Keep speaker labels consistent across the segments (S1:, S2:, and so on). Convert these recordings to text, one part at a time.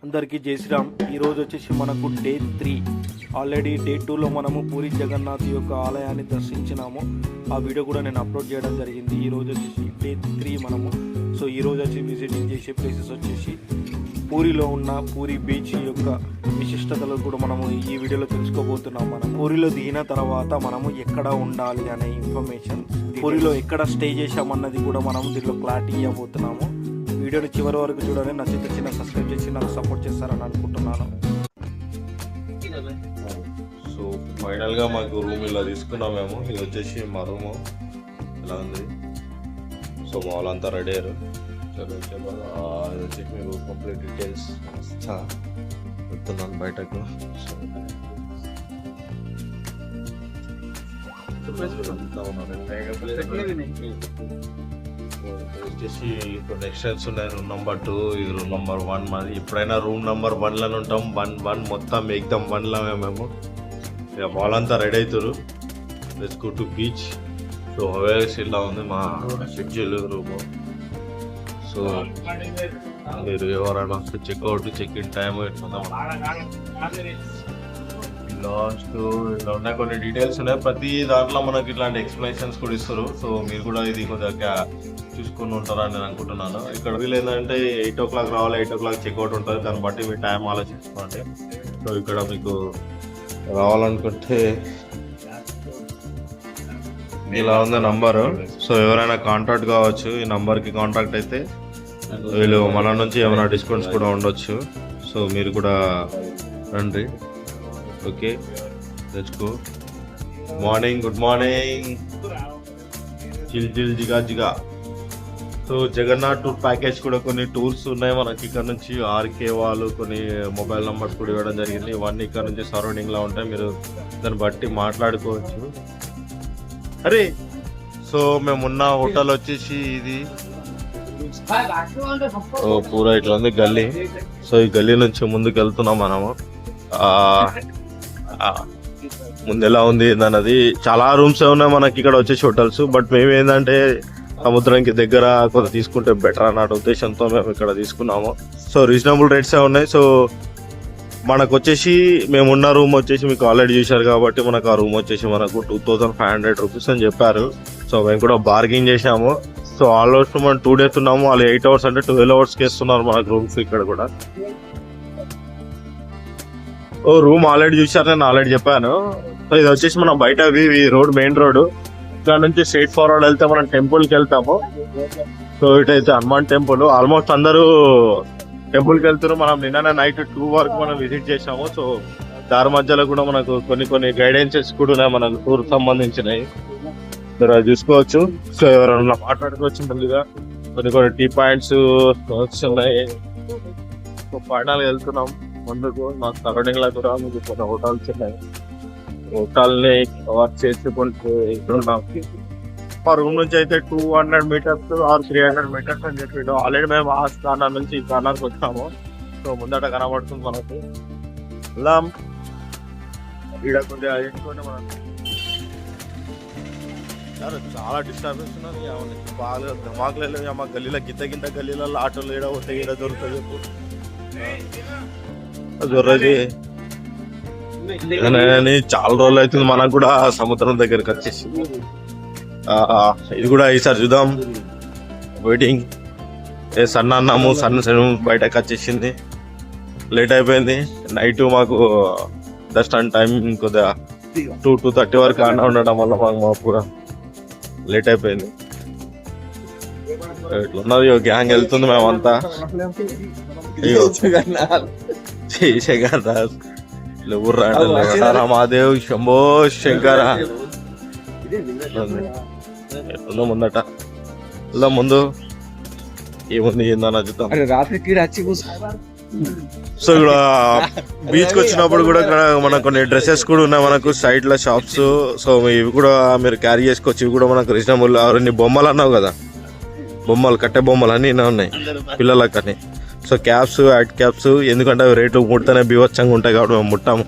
S1: అందరికీ జై శ్రీరామ్. ఈరోజు వచ్చేసి మనకు డే 3. ఆల్రెడీ డే 2లో మనము పూరి జగన్నాథ్ యొక్క ఆలయాన్ని దర్శించినాము. ఆ వీడియో కూడా నేను అప్లోడ్ చేయడం జరిగింది. ఈరోజు వచ్చేసి డే 3 మనము. సో ఈరోజు వచ్చి విజిటింగ్ చేసే ప్లేసెస్ వచ్చేసి పూరిలో ఉన్న పూరి బీచ్ యొక్క విశిష్టతలు కూడా మనము ఈ వీడియోలో తెలుసుకోబోతున్నాం. మనం పూరిలో దిగిన తర్వాత మనము ఎక్కడ ఉండాలి అనే ఇన్ఫర్మేషన్, పూరిలో ఎక్కడ స్టే చేసామన్నది కూడా మనము దీనిలో క్లారిటీ ఇవ్వబోతున్నాము. వీడియోని చివరి వరకు చూడాలి. నచ్చితే చిన్న సబ్స్క్రైబ్ చేసి నాకు సపోర్ట్ చేస్తారని అనుకుంటున్నాను.
S2: సో ఫైనల్గా మాకు రూమ్ ఇలా తీసుకున్నాం మేము. ఇది వచ్చేసి మా రూము ఇలా ఉంది. సో మా వాళ్ళంతా రెడీ అయ్యారు. చలో చలో ఇది వచ్చేసి మీకు కంప్లీట్ డీటెయిల్స్ చెప్తున్నాను బయటకు. వచ్చేసి కొన్ని ఎక్స్టెన్స్ ఉన్నాయి. రూమ్ నెంబర్ 2, ఇది రూమ్ నెంబర్ 1 మాది. ఎప్పుడైనా రూమ్ నెంబర్ 1లోనే ఉంటాం. 1 మొత్తం ఎగ్దమ్ 1లో మేము. ఇక వాళ్ళంతా రెడీ అవుతారు. Let's go to beach. So హవేస్ ఇలా ఉంది మా షెడ్యూల్ రూము. సో మీరు ఎవరైనా చెక్అవుట్ చెక్-ఇన్ టైం లాస్ట్ ఇలా ఉన్నాయి. కొన్ని డీటెయిల్స్ ఉన్నాయి. ప్రతి దాంట్లో మనకి ఇట్లాంటి ఎక్స్ప్లెనేషన్స్ కూడా ఇస్తారు. సో మీరు కూడా ఇది కొద్దిగా చూసుకొని ఉంటారని నేను అనుకుంటున్నాను. ఇక్కడ వీళ్ళు ఏంటంటే 8 o'clock రావాలి, 8 o'clock చెక్అవుట్ ఉంటుంది. దాన్ని బట్టి మీ టైం ఆలోచించుకోండి. సో ఇక్కడ మీకు రావాలనుకుంటే ఇలా ఉంది నంబరు. సో ఎవరైనా కాంటాక్ట్ కావచ్చు. ఈ నంబర్కి కాంటాక్ట్ అయితే వీళ్ళు మన నుంచి ఏమైనా డిస్కౌంట్స్ కూడా ఉండొచ్చు. సో మీరు కూడా రండి. Okay, let's go. Morning, good morning. Chill chill జిగా జిగా. సో జగన్నాథ్ టూర్ ప్యాకేజ్ కూడా కొన్ని టూర్స్ ఉన్నాయి మనకి. ఇక్కడ నుంచి ఆర్కే వాళ్ళు కొన్ని మొబైల్ నెంబర్స్ కూడా ఇవ్వడం జరిగింది. ఇవన్నీ ఇక్కడ నుంచి సరౌండింగ్లో ఉంటాయి. మీరు దాన్ని బట్టి మాట్లాడుకోవచ్చు. అరే సో మేమున్న హోటల్ వచ్చేసి ఇది పూరా ఇట్లా ఉంది గల్లీ. సో ఈ గల్లీ నుంచి ముందుకు వెళ్తున్నాం మనము. ముందు ఎలా ఉంది అన్నది. చాలా రూమ్స్ ఉన్నాయి మనకి ఇక్కడ వచ్చేసి హోటల్స్. బట్ మేము ఏంటంటే సముద్రానికి దగ్గర కొంత తీసుకుంటే బెటర్ అన్న ఉద్దేశంతో మేము ఇక్కడ తీసుకున్నాము. సో రీజనబుల్ రేట్సే ఉన్నాయి. సో మనకు వచ్చేసి మేమున్న రూమ్ వచ్చేసి మీకు ఆల్రెడీ చూశారు కాబట్టి మనకు ఆ రూమ్ వచ్చేసి మనకు 2500 రూపీస్ అని చెప్పారు. సో మేము కూడా బార్గెన్ చేసాము. సో ఆల్మోస్ట్ మనం 2 days ఉన్నాము. వాళ్ళు 8 hours అంటే 12 hours ఇస్తున్నారు మనకు రూమ్స్ ఇక్కడ కూడా. రూమ్ ఆల్రెడీ చూసారు, నేను ఆల్రెడీ చెప్పాను. సో ఇది వచ్చేసి మనం బయట రోడ్, మెయిన్ రోడ్. ఇక్కడ నుంచి స్ట్రైట్ ఫార్వర్డ్ వెళ్తే మనం టెంపుల్కి వెళ్తాము. సో ఇటైతే హనుమాన్ టెంపుల్. ఆల్మోస్ట్ అందరూ టెంపుల్కి వెళ్తారు. మనం నిన్న నైట్ 2 వరకు మనం విజిట్ చేసాము. సో దారి మధ్యలో కూడా మనకు కొన్ని గైడెన్సెస్ కూడా ఉన్నాయి మనకు టూర్ సంబంధించినవి. మీరు అది చూసుకోవచ్చు. సో ఎవరైనా మాట్లాడుకోవచ్చు. ముందుగా కొన్ని టీ పాయింట్స్ ఉన్నాయి. సో ఫైనల్గా వెళ్తున్నాం ముందుకు. మా సరౌండింగ్ లో కూడా మీకు కొన్ని హోటల్స్ ఉన్నాయి. హోటల్ని కవర్ చేసుకుంటూ వెళ్తున్నాం. మా రూమ్ నుంచి అయితే 200 meters ఆర్ 300 meters అని చెప్పి ఆల్రెడీ మేము ఆ స్థానం నుంచి ఈ స్థానానికి వచ్చాము. సో ముందట కనబడుతుంది మనకు. వెళ్ళాం. ఇక్కడ కొంచెం మనం చాలా డిస్టర్బెన్స్ ఉన్నది. బాగా ధమాకులు. మా గల్లీలో గింత గల్లీలలో ఆటోలు ఏడ పోతే ఏడ దొరుకుతుంది చెప్పు. చాలా రోజులు అవుతుంది మనకు కూడా సముద్రం దగ్గరికి వచ్చేసి. ఇది కూడా ఈసారి చూద్దాం. వెయిటింగ్. అన్నాము సన్న బయటకు వచ్చేసింది. లేట్ అయిపోయింది. నైట్ మాకు దర్శనం టైం కొద్దిగా 2:30 వరకు అన్న ఉండడం వల్ల మాకు కూడా లేట్ అయిపోయింది. ఇట్లా ఉన్నది గ్యాంగ్ వెళ్తుంది. మేమంతా మహాదేవ్ శంభో శంకర ముందట. ఇలా ముందు ఏముంది ఏందని చూద్దాం. సో ఇక్కడ బీచ్ కి వచ్చినప్పుడు కూడా ఇక్కడ మనకు కొన్ని డ్రెస్సెస్ కూడా ఉన్నాయి మనకు సైడ్ లో షాప్స్. సో ఇవి కూడా మీరు క్యారీ చేసుకోవచ్చు. ఇవి కూడా మనకు రీజనబుల్. అవన్నీ బొమ్మలు అన్నావు కదా, బొమ్మలు కట్టే బొమ్మలు అన్నీ ఉన్నాయి పిల్లలకని. సో క్యాప్స్, హ్యాట్ క్యాప్స్, ఎందుకంటే అవి రేట్లు ముడితేనే బీభత్సంగా ఉంటాయి కాబట్టి మేము ముట్టాము.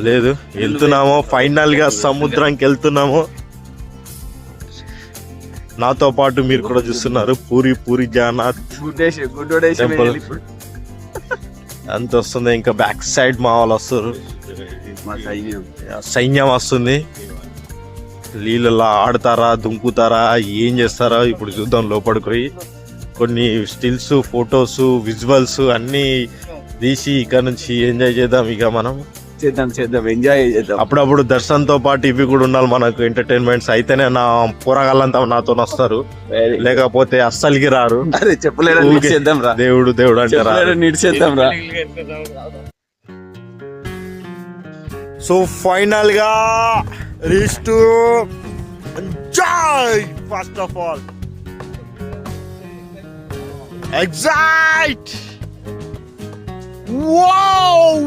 S2: లేదు వెళ్తున్నాము. ఫైనల్ గా సముద్రానికి వెళ్తున్నాము. నాతో పాటు మీరు కూడా చూస్తున్నారు పూరి జగన్నాథ్ టెంపుల్ అంత వస్తుంది. ఇంకా బ్యాక్ సైడ్ మా వాళ్ళు వస్తారు, సైన్యం వస్తుంది. నీళ్ళలా ఆడతారా, దుంకుతారా, ఏం చేస్తారా ఇప్పుడు చూద్దాం. లోపలికి పోయి కొన్ని స్టిల్స్, ఫొటోస్, విజువల్స్ అన్నీ తీసి ఇక్కడ నుంచి ఎంజాయ్ చేద్దాం. ఇక మనం
S3: చేద్దాం ఎంజాయ్ చేద్దాం.
S2: అప్పుడప్పుడు దర్శనంతో పాటు ఇవి కూడా ఉండాలి మనకు, ఎంటర్టైన్మెంట్స్. అయితేనే నా పోరగాళ్ళంతా నాతో వస్తారు, లేకపోతే అస్సలకి రారు.
S3: అరే చెప్పలేడు, చేద్దాం రా.
S2: దేవుడు అంటారా.
S3: చేద్దాం రా.
S2: సో ఫైనల్ గా reach to enjoy. First of all excite. Wow.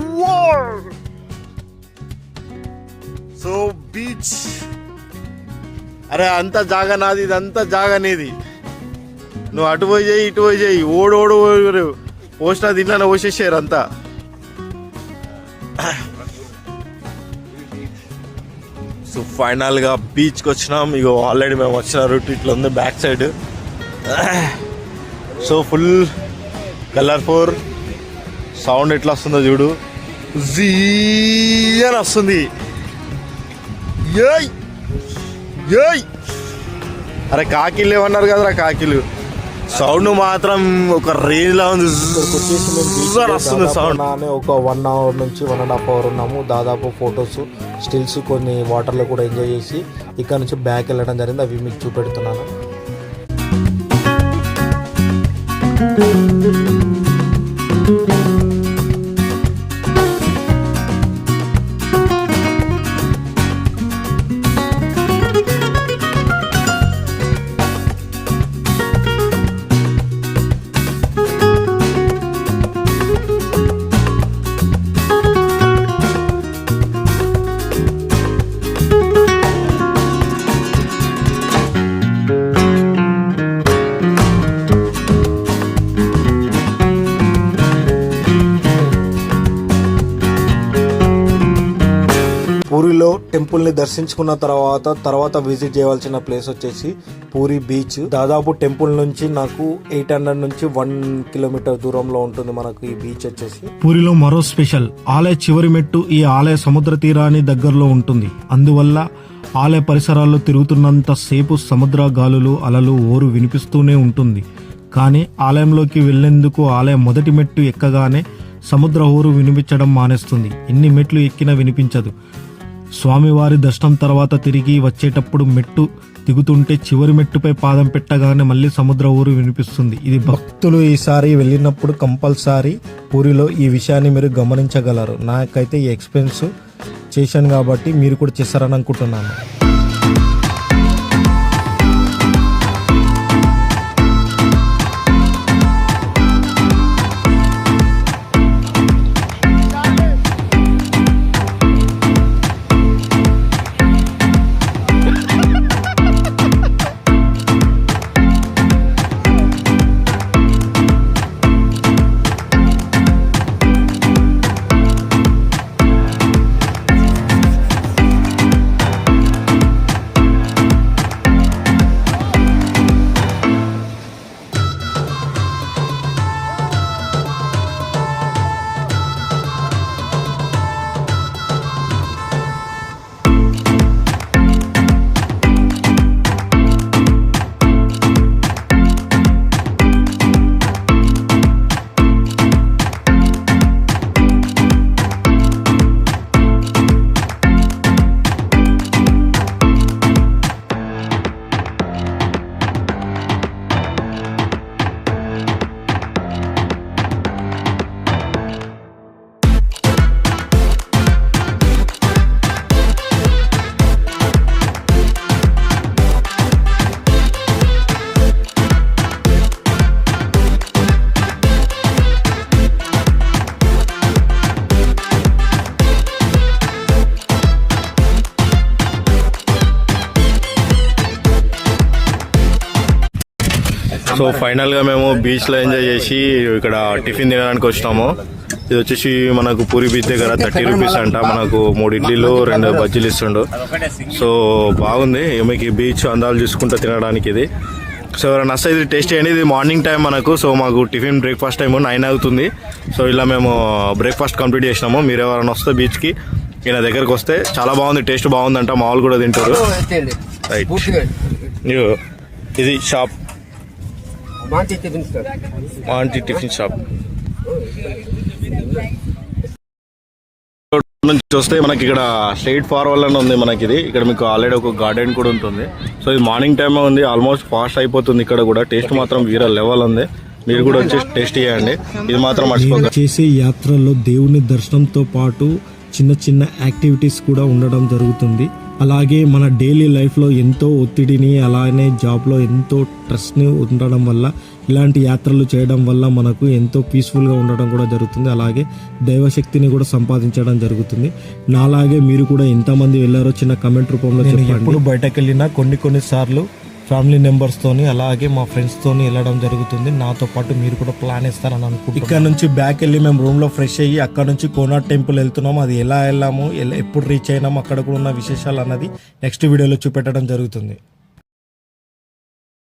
S2: So beach, అరే అంత జాగా నాది, ఇదంతా జాగా నీది. నువ్వు అటు పోయి చేయి, ఇటు పోయి చేయి, ఓడు పోస్టా దీంట్లోనే పోసేసారు అంతా. సో ఫైనల్ గా బీచ్ కి వచ్చినాం. ఇగో ఆల్రెడీ మేము వచ్చిన రూట్ ఇట్లా ఉంది back side. So full colourful sound ఎట్లా వస్తుందో చూడు, జీ అని వస్తుంది. అరే కాకిలు ఏమన్నారు కదరా, కాకిలు. సౌండ్ మాత్రం ఒక రేంజ్ లా ఉంది, వస్తుంది సౌండ్.
S1: ఒక 1 hour నుంచి 1.5 hours ఉన్నాము. దాదాపు ఫొటోస్, స్టిల్స్, కొన్ని వాటర్లో కూడా ఎంజాయ్ చేసి ఇక్కడ నుంచి బ్యాక్ వెళ్ళడం జరిగింది. అవి మీకు చూపెడుతున్నాను. పూరిలో టెంపుల్ని దర్శించుకున్న తర్వాత విజిట్ చేయవలసిన ప్లేస్ వచ్చేసి పూరి బీచ్. దాదాపు టెంపుల్ నుంచి నాకు 800 నుంచి 1 kilometer దూరంలో ఉంటుంది మనకు ఈ బీచ్ వచ్చేసి. పూరిలో మరో స్పెషల్, ఆలయ చివరి మెట్టు ఈ ఆలయ సముద్ర తీరాన్ని దగ్గరలో ఉంటుంది. అందువల్ల ఆలయ పరిసరాల్లో తిరుగుతున్నంత సేపు సముద్ర గాలులు, అలలు, ఓరు వినిపిస్తూనే ఉంటుంది. కానీ ఆలయంలోకి వెళ్లేందుకు ఆలయం మొదటి మెట్టు ఎక్కగానే సముద్ర ఓరు వినిపించడం మానేస్తుంది. ఎన్ని మెట్లు ఎక్కినా వినిపించదు. స్వామివారి దర్శనం తర్వాత తిరిగి వచ్చేటప్పుడు మెట్టు దిగుతుంటే చివరి మెట్టుపై పాదం పెట్టగానే మళ్ళీ సముద్ర ఊరు వినిపిస్తుంది. ఇది భక్తులు ఈసారి వెళ్ళినప్పుడు కంపల్సరీ పూరిలో ఈ విషయాన్ని మీరు గమనించగలరు. నాకైతే ఈ ఎక్స్పీరియన్స్ చేశాను కాబట్టి మీరు కూడా చేస్తారని అనుకుంటున్నాను.
S2: సో ఫైనల్ గా మేము బీచ్ లో ఎంజాయ్ చేసి ఇక్కడ టిఫిన్ తినడానికి వచ్చినాము. ఇది వచ్చేసి మనకు పూరి బీచ్ దగ్గర 30 రూపీస్ అంట. మనకు 3 ఇడ్లీలు 2 బజ్జీలు ఇస్తుండు. సో బాగుంది మీకు ఈ బీచ్ అందాలు చూసుకుంటూ తినడానికి ఇది. సో ఎవరైనా వస్తే ఇది టేస్ట్ చేయండి. ఇది మార్నింగ్ టైం మనకు. సో మాకు టిఫిన్ బ్రేక్ఫాస్ట్ టైం 9 అవుతుంది. సో ఇలా మేము బ్రేక్ఫాస్ట్ కంప్లీట్ చేసినాము. మీరు ఎవరైనా వస్తే బీచ్కి ఈయన దగ్గరకు వస్తే చాలా బాగుంది, టేస్ట్ బాగుందంట. మామూలు కూడా తింటారు. రైట్, ఇది షాప్ మాంటి టిఫిన్ షాప్ నుంచి వస్తే మనకి ఇక్కడ స్ట్రైట్ ఫార్వర్డ్ అని ఉంది మనకి ఇది. ఇక్కడ మీకు ఆల్రెడీ ఒక గార్డెన్ కూడా ఉంటుంది. సో ఇది మార్నింగ్ టైమే ఉంది, ఆల్మోస్ట్ ఫాస్ట్ అయిపోతుంది. ఇక్కడ కూడా టేస్ట్ మాత్రం వీర లెవెల్ ఉంది. మీరు కూడా వచ్చి టేస్ట్ చేయండి. ఇది మాత్రం మర్చిపోకండి.
S4: చేసే యాత్రల్లో దేవుని దర్శనంతో పాటు చిన్న చిన్న యాక్టివిటీస్ కూడా ఉండడం జరుగుతుంది. అలాగే మన డైలీ లైఫ్లో ఎంతో ఒత్తిడిని అలానే జాబ్లో ఎంతో స్ట్రెస్ని ఉండడం వల్ల ఇలాంటి యాత్రలు చేయడం వల్ల మనకు ఎంతో పీస్ఫుల్గా ఉండడం కూడా జరుగుతుంది. అలాగే దైవశక్తిని కూడా సంపాదించడం జరుగుతుంది. నాలాగే మీరు కూడా ఎంతమంది వెళ్ళారో చిన్న కమెంట్ రూపంలో చెప్పండి. ఎప్పుడు బయటకు వెళ్ళినా కొన్ని సార్లు ఫ్యామిలీ మెంబర్స్తోని అలాగే మా ఫ్రెండ్స్తోని వెళ్ళడం జరుగుతుంది. నాతో పాటు మీరు కూడా ప్లాన్ ఇస్తారని అనుకుంటున్నాను. ఇక్కడ నుంచి బ్యాక్ వెళ్ళి మేము రూమ్లో ఫ్రెష్ అయ్యి అక్కడ నుంచి కోనార్క్ టెంపుల్ వెళ్తున్నాము. అది ఎలా వెళ్ళాము, ఎప్పుడు రీచ్ అయినాము, అక్కడ కూడా ఉన్న విశేషాలు అన్నది నెక్స్ట్ వీడియోలో చూపెట్టడం జరుగుతుంది.